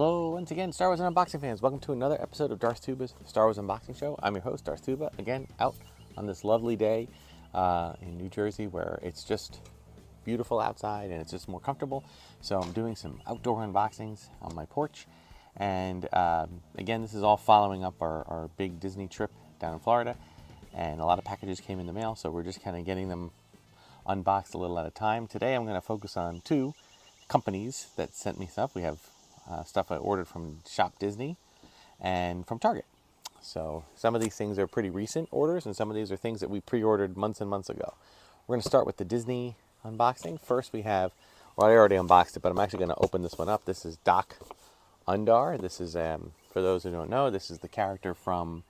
Hello, once again, Star Wars and Unboxing fans. Welcome to another episode of Darth Tuba's Star Wars Unboxing Show. I'm your host, Darth Tuba, again, out on this lovely day in New Jersey where it's just beautiful outside and it's just more comfortable. So I'm doing some outdoor unboxings on my porch. And again, this is all following up our big Disney trip down in Florida. And a lot of packages came in the mail, so we're just kind of getting them unboxed a little at a time. Today I'm going to focus on two companies that sent me stuff. We have stuff I ordered from ShopDisney and from Target. So some of these things are pretty recent orders, and some of these are things that we pre-ordered months and months ago. We're going to start with the Disney unboxing. First we have, well, I already unboxed it, but I'm actually going to open this one up. This is Doc Undar. This is, for those who don't know, this is the character from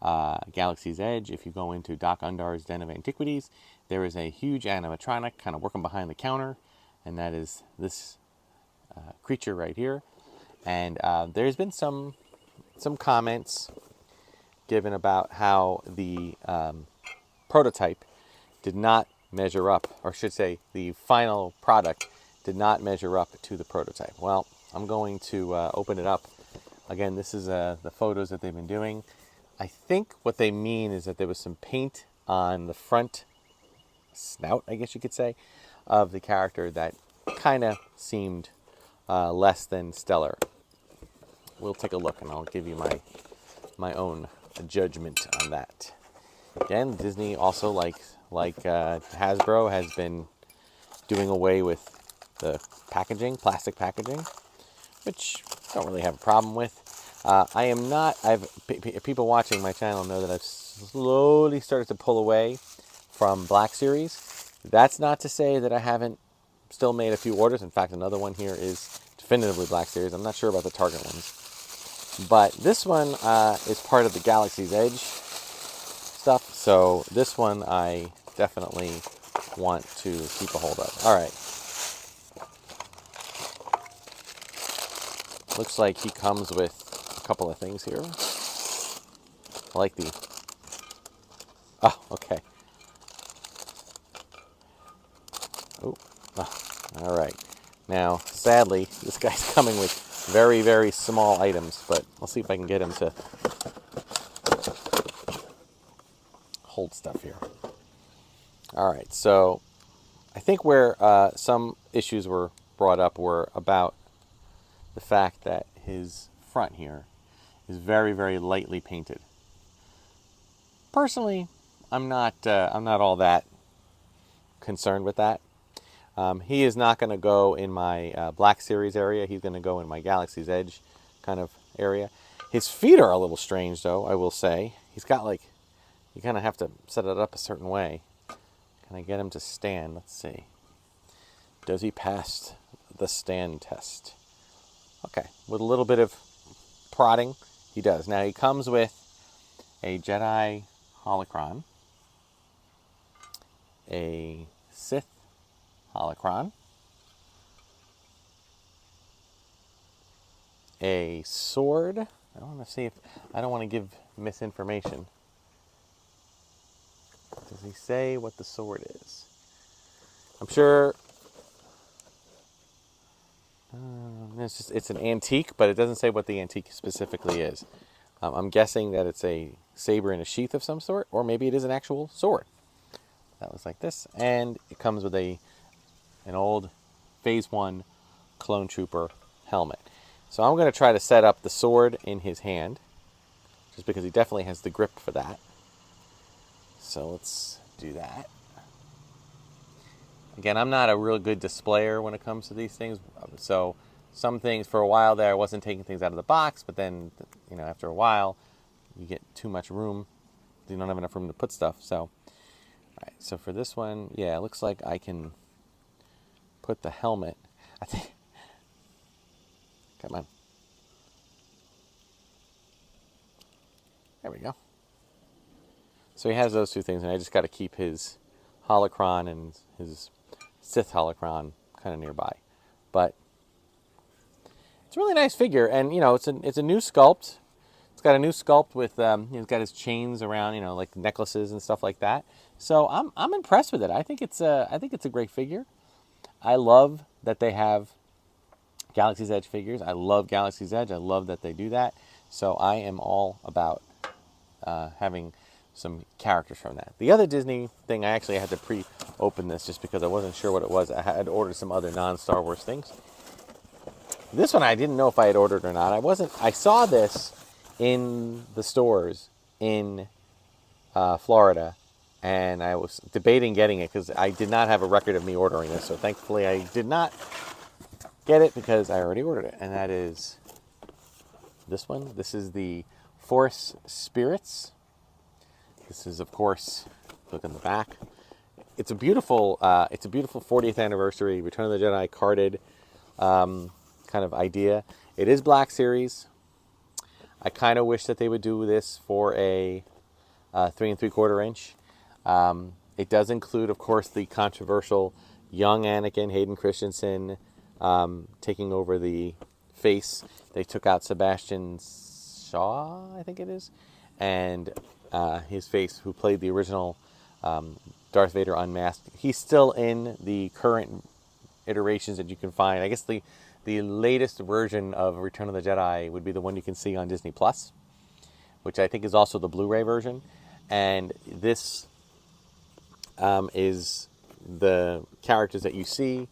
Galaxy's Edge. If you go into Doc Undar's Den of Antiquities, there is a huge animatronic kind of working behind the counter, and that is this creature right here. And there's been some comments given about how the prototype did not measure up, or I should say the final product did not measure up to the prototype. Well, I'm going to open it up. Again, this is the photos that they've been doing. I think what they mean is that there was some paint on the front snout, I guess you could say, of the character that kind of seemed less than stellar. We'll take a look and I'll give you my own judgment on that. Again, Disney also, like Hasbro, has been doing away with the packaging, plastic packaging, which I don't really have a problem with. People watching my channel know that I've slowly started to pull away from Black Series. That's not to say that I haven't still made a few orders. In fact, another one here is definitively Black Series. I'm not sure about the Target ones. But this one is part of the Galaxy's Edge stuff. So this one I definitely want to keep a hold of. All right. Looks like he comes with a couple of things here. I like the... Oh, okay. Oh, all right. Now, sadly, this guy's coming with very, very small items, but I'll see if I can get him to hold stuff here. All right, so I think where some issues were brought up were about the fact that his front here is very, very lightly painted. Personally, I'm not all that concerned with that. He is not going to go in my Black Series area. He's going to go in my Galaxy's Edge kind of area. His feet are a little strange, though, I will say. He's got, like, you kind of have to set it up a certain way. Can I get him to stand? Let's see. Does he pass the stand test? Okay, with a little bit of prodding, he does. Now, he comes with a Jedi holocron, a Sith holocron, a sword. I don't want to see if I don't want to give misinformation. Does he say what the sword is? I'm sure it's an antique, but it doesn't say what the antique specifically is. I'm guessing that it's a saber in a sheath of some sort, or maybe it is an actual sword. That looks like this, and it comes with an old Phase 1 Clone Trooper helmet. So I'm going to try to set up the sword in his hand, just because he definitely has the grip for that. So let's do that. Again, I'm not a real good displayer when it comes to these things. So some things, for a while there, I wasn't taking things out of the box, but then, after a while, you get too much room. You don't have enough room to put stuff. So, all right, so for this one, yeah, it looks like I can put the helmet. I think, come on. There we go. So he has those two things, and I just got to keep his holocron and his Sith holocron kind of nearby. But it's a really nice figure, and it's a new sculpt. It's got a new sculpt with he's got his chains around, like necklaces and stuff like that. So I'm impressed with it. I think it's a great figure. I love that they have Galaxy's Edge figures. I love Galaxy's Edge. I love that they do that. So I am all about having some characters from that. The other Disney thing, I actually had to pre-open this just because I wasn't sure what it was. I had ordered some other non-Star Wars things. This one I didn't know if I had ordered or not. I saw this in the stores in Florida, and I was debating getting it because I did not have a record of me ordering this. So thankfully I did not get it because I already ordered it. And that is this one. This is the Force Spirits. This is, of course, look in the back. It's a beautiful 40th anniversary Return of the Jedi carded kind of idea. It is Black Series. I kind of wish that they would do this for a 3 3/4 inch. It does include, of course, the controversial young Anakin, Hayden Christensen, taking over the face. They took out Sebastian Shaw, I think it is, and his face, who played the original Darth Vader unmasked. He's still in the current iterations that you can find. I guess the latest version of Return of the Jedi would be the one you can see on Disney Plus, which I think is also the Blu-ray version. And this is the characters that you see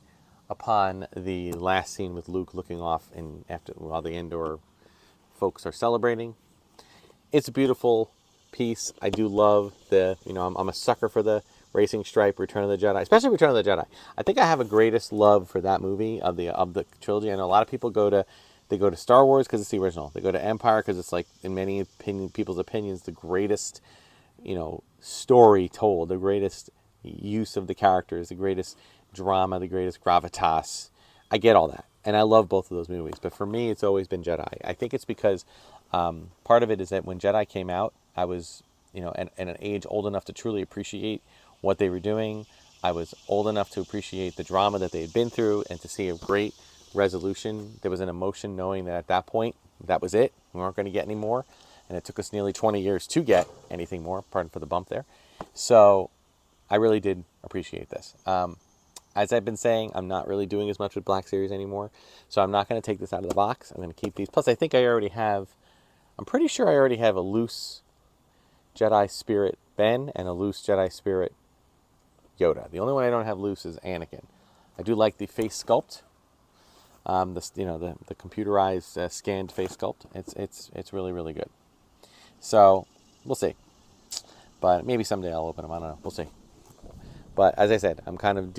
upon the last scene with Luke looking off while the Endor folks are celebrating. It's a beautiful piece. I do love I'm a sucker for the racing stripe Return of the Jedi, especially Return of the Jedi. I think I have a greatest love for that movie of the trilogy. I know a lot of people go to Star Wars because it's the original. They go to Empire because it's, like, in many people's opinions, the greatest, story told, the greatest use of the characters, the greatest drama, the greatest gravitas. I get all that, and I love both of those movies. But for me, it's always been Jedi. I think it's because part of it is that when Jedi came out, I was, at an age old enough to truly appreciate what they were doing. I was old enough to appreciate the drama that they had been through and to see a great resolution. There was an emotion knowing that at that point, that was it. We weren't going to get any more. And it took us nearly 20 years to get anything more. Pardon for the bump there. So I really did appreciate this. As I've been saying, I'm not really doing as much with Black Series anymore. So I'm not going to take this out of the box. I'm going to keep these. Plus, I'm pretty sure I already have a loose Jedi Spirit Ben and a loose Jedi Spirit Yoda. The only one I don't have loose is Anakin. I do like the face sculpt, the computerized scanned face sculpt. It's really, really good. So we'll see. But maybe someday I'll open them. I don't know. We'll see. But as I said, I'm kind of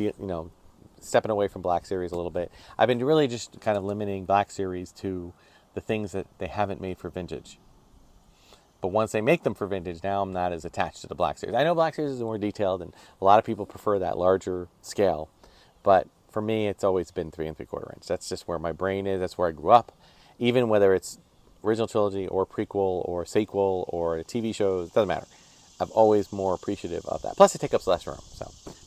stepping away from Black Series a little bit. I've been really just kind of limiting Black Series to the things that they haven't made for vintage. But once they make them for vintage, now I'm not as attached to the Black Series. I know Black Series is more detailed, and a lot of people prefer that larger scale. But for me, it's always been 3 3/4 inch. That's just where my brain is. That's where I grew up. Even whether it's original trilogy or prequel or sequel or TV shows, doesn't matter. I'm always more appreciative of that. Plus, it takes up less room.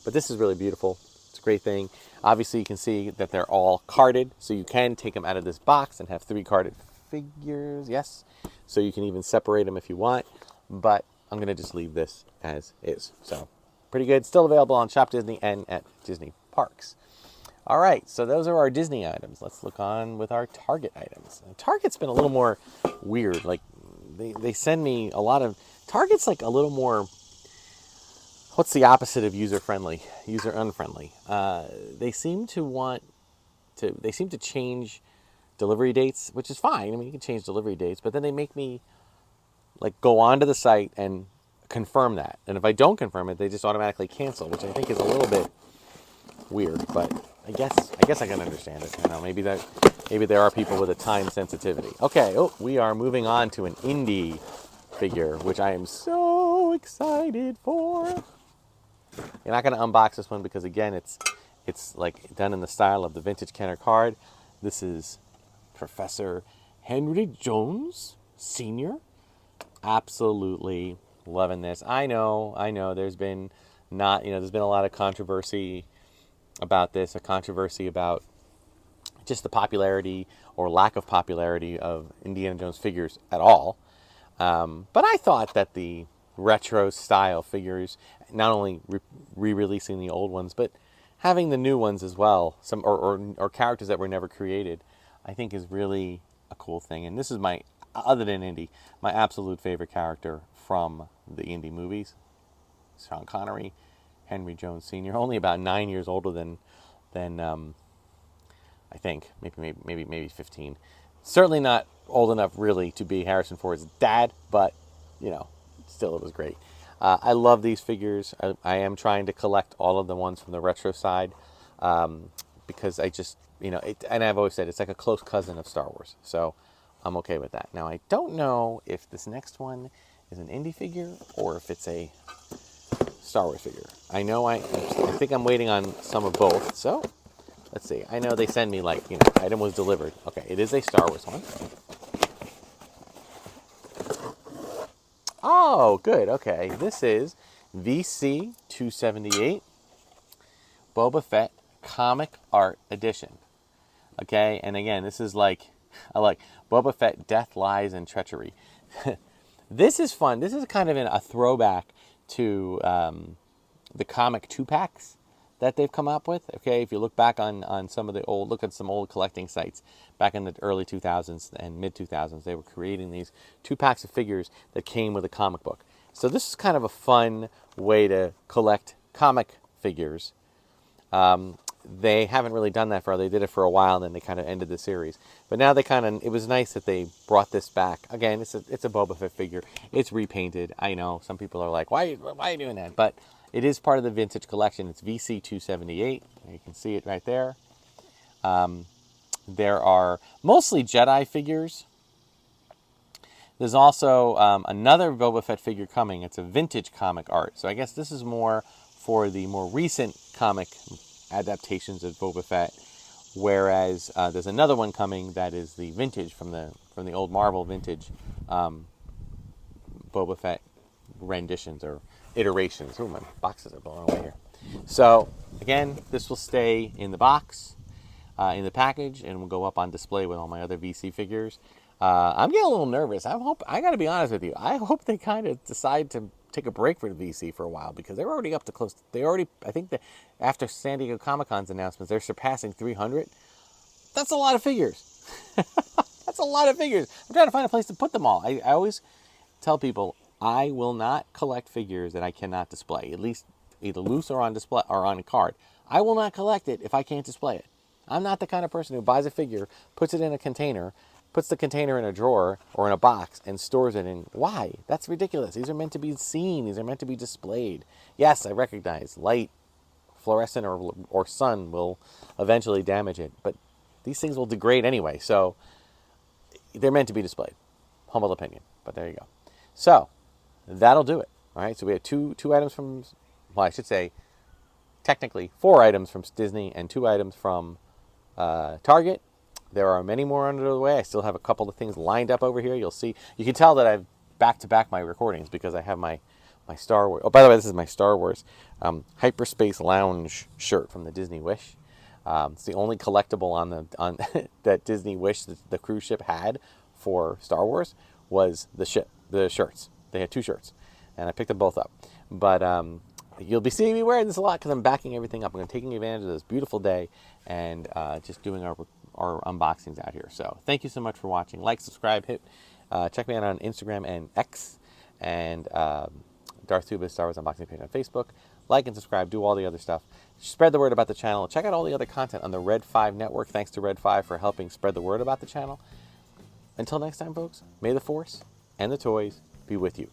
But this is really beautiful. It's a great thing. Obviously, you can see that they're all carded, so you can take them out of this box and have 3 carded figures. Yes. So you can even separate them if you want, but I'm going to just leave this as is. So pretty good. Still available on Shop Disney and at Disney parks. All right, so those are our Disney items. Let's look on with our Target items. Target's been a little more weird. Like they send me a lot of Target's like a little more. What's the opposite of user unfriendly? They seem to change delivery dates, which is fine. I mean, you can change delivery dates, but then they make me like go onto the site and confirm that. And if I don't confirm it, they just automatically cancel, which I think is a little bit weird. But I guess I can understand it. Maybe there are people with a time sensitivity. Okay, we are moving on to an indie figure, which I am so excited for. You're not going to unbox this one because again, it's like done in the style of the vintage Kenner card. This is Professor Henry Jones Sr. Absolutely loving this. I know. There's been a lot of controversy about this, a controversy about just the popularity or lack of popularity of Indiana Jones figures at all. But I thought that the retro style figures, not only re-releasing the old ones, but having the new ones as well, some or characters that were never created, I think is really a cool thing. And this is my, other than Indy, my absolute favorite character from the Indy movies. Sean Connery, Henry Jones Sr., only about 9 years older than I think, maybe 15. Certainly not old enough really to be Harrison Ford's dad, but still it was great. I love these figures. I am trying to collect all of the ones from the retro side because I just, and I've always said it's like a close cousin of Star Wars. So I'm okay with that. Now, I don't know if this next one is an Indy figure or if it's a Star Wars figure. I think I'm waiting on some of both. So let's see. I know they send me item was delivered. Okay, it is a Star Wars one. Oh, good. Okay, this is VC 278 Boba Fett Comic Art Edition. Okay, and again, this is I like Boba Fett, Death, Lies, and Treachery. This is fun. This is kind of a throwback to the comic 2-packs that they've come up with. Okay, if you look back on some of the look at some old collecting sites back in the early 2000s and mid 2000s, they were creating these 2-packs of figures that came with a comic book. So this is kind of a fun way to collect comic figures. They haven't really done that they did it for a while and then they kind of ended the series. But now it was nice that they brought this back. Again, it's a Boba Fett figure. It's repainted. I know some people are like, why are you doing that? But it is part of the vintage collection. It's VC 278. You can see it right there. There are mostly Jedi figures. There's also another Boba Fett figure coming. It's a vintage comic art. So I guess this is more for the more recent comic adaptations of Boba Fett. Whereas there's another one coming that is the vintage from the old Marvel vintage Boba Fett renditions or iterations. Oh, my boxes are blowing away here. So again, this will stay in the box, in the package, and will go up on display with all my other VC figures. I'm getting a little nervous. I got to be honest with you. I hope they kind of decide to take a break for the VC for a while because they're already up to close. I think that after San Diego Comic-Con's announcements, they're surpassing 300. That's a lot of figures. That's a lot of figures. I'm trying to find a place to put them all. I always tell people I will not collect figures that I cannot display, at least either loose or on display or on a card. I will not collect it if I can't display it. I'm not the kind of person who buys a figure, puts it in a container, puts the container in a drawer or in a box and stores it in. Why? That's ridiculous. These are meant to be seen. These are meant to be displayed. Yes, I recognize light, fluorescent, or sun will eventually damage it, but these things will degrade anyway, so they're meant to be displayed. Humble opinion, but there you go. So that'll do it. All right, so we have two items from, well, I should say technically 4 items from Disney and 2 items from Target. There are many more under the way. I still have a couple of things lined up over here. You'll see. You can tell that I've back-to-back my recordings because I have my Star Wars. Oh, by the way, this is my Star Wars Hyperspace Lounge shirt from the Disney Wish. It's the only collectible on that Disney Wish the cruise ship had for Star Wars was the shirts. They had 2 shirts, and I picked them both up. But you'll be seeing me wearing this a lot because I'm backing everything up. I'm taking advantage of this beautiful day and just doing our unboxings out here. So thank you so much for watching. Like, subscribe, check me out on Instagram and X, and Darth Tuba Star Wars Unboxing page on Facebook. Like and subscribe, do all the other stuff. Spread the word about the channel. Check out all the other content on the Red 5 network. Thanks to Red 5 for helping spread the word about the channel. Until next time, folks, may the Force and the toys be with you.